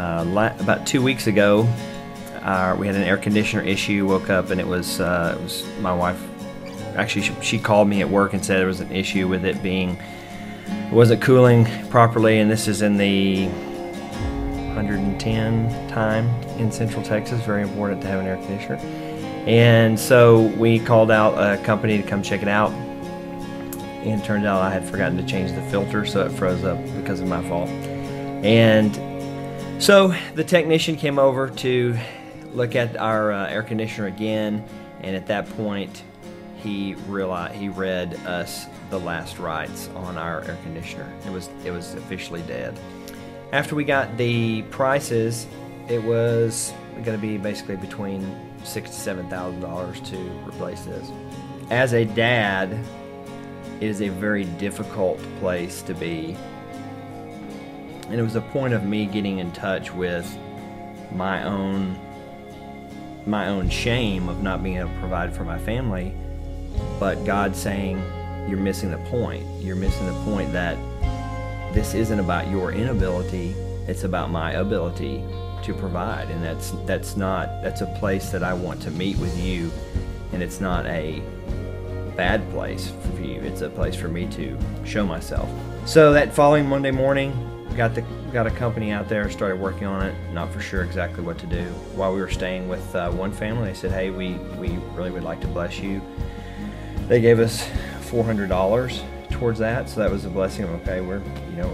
About 2 weeks ago, we had an air conditioner issue. Woke up and it was my wife. Actually, she called me at work and said there was an issue with it wasn't cooling properly, and this is in the 110 time in Central Texas. Very important to have an air conditioner. And so we called out a company to come check it out, and it turned out I had forgotten to change the filter, so it froze up because of my fault. And so the technician came over to look at our air conditioner again, and at that point he read us the last rights on our air conditioner. It was officially dead. After we got the prices, it was going to be basically between $6,000 to $7,000 to replace this. As a dad, it is a very difficult place to be, and it was a point of me getting in touch with my own shame of not being able to provide for my family, but God saying, you're missing the point. You're missing the point that this isn't about your inability, it's about my ability to provide. And that's a place that I want to meet with you, and it's not a bad place for you. It's a place for me to show myself. So that following Monday morning, got a company out there, started working on it, not for sure exactly what to do. While we were staying with one family, they said, hey, we really would like to bless you. They gave us $400 towards that, so that was a blessing. Okay, we're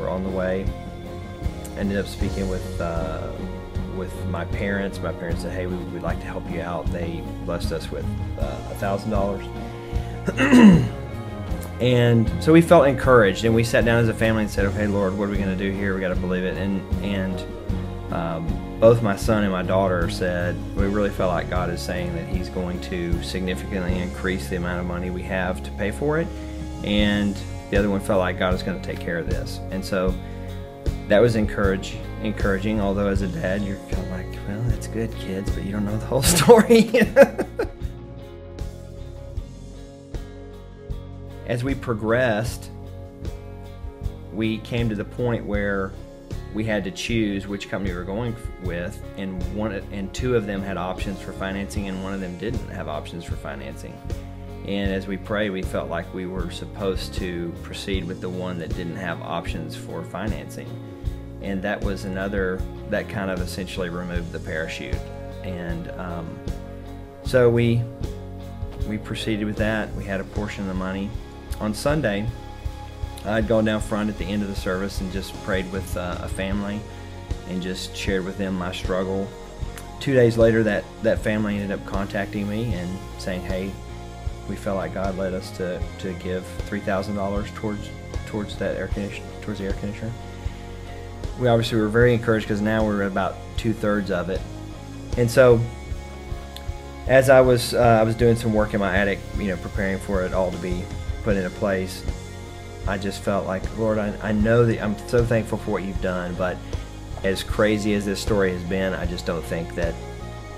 on the way. Ended up speaking with my parents. My parents said, hey, we'd like to help you out. They blessed us with $1,000. And so we felt encouraged, and we sat down as a family and said, okay, Lord, what are we going to do here? We got to believe it. And both my son and my daughter said, we really felt like God is saying that He's going to significantly increase the amount of money we have to pay for it. And the other one felt like God is going to take care of this. And so that was encouraging, although as a dad, you're kind of like, well, that's good, kids, but you don't know the whole story. As we progressed, we came to the point where we had to choose which company we were going with, and two of them had options for financing, and one of them didn't have options for financing. And as we prayed, we felt like we were supposed to proceed with the one that didn't have options for financing. And that was that kind of essentially removed the parachute. And so we proceeded with that. We had a portion of the money. On Sunday, I'd gone down front at the end of the service and just prayed with a family and just shared with them my struggle. 2 days later, that family ended up contacting me and saying, hey, we felt like God led us to give $3,000 towards the air conditioner. We obviously were very encouraged because now we're at about 2/3 of it. And so as I was doing some work in my attic, preparing for it all to be put into place, I just felt like, Lord, I know that I'm so thankful for what you've done, but as crazy as this story has been, I just don't think that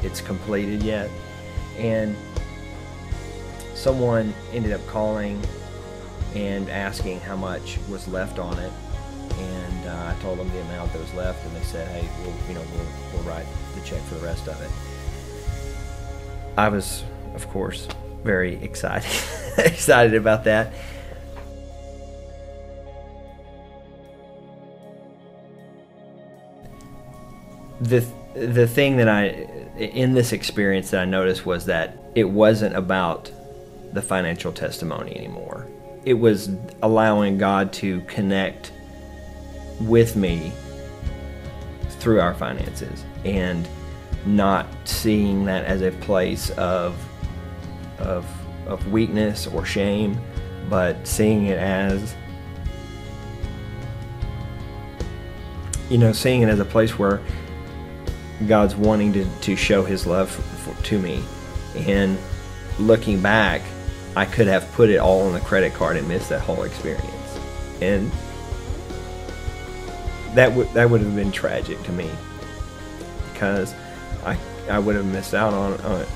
it's completed yet. And someone ended up calling and asking how much was left on it, and I told them the amount that was left, and they said, hey, we'll write the check for the rest of it. I was, of course, very excited about that. The thing that in this experience that I noticed was that it wasn't about the financial testimony anymore. It was allowing God to connect with me through our finances, and not seeing that as a place of weakness or shame, but seeing it as seeing it as a place where God's wanting to show His love to me. And looking back, I could have put it all on the credit card and missed that whole experience, and that would have been tragic to me, because I would have missed out on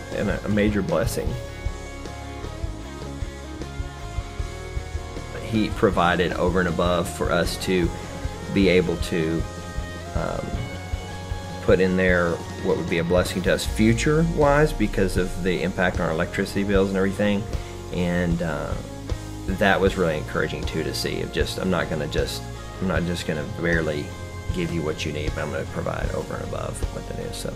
a major blessing. He provided over and above for us to be able to put in there what would be a blessing to us future-wise because of the impact on our electricity bills and everything, and that was really encouraging too to see. Of just I'm not just gonna barely give you what you need, but I'm gonna provide over and above what that is. So.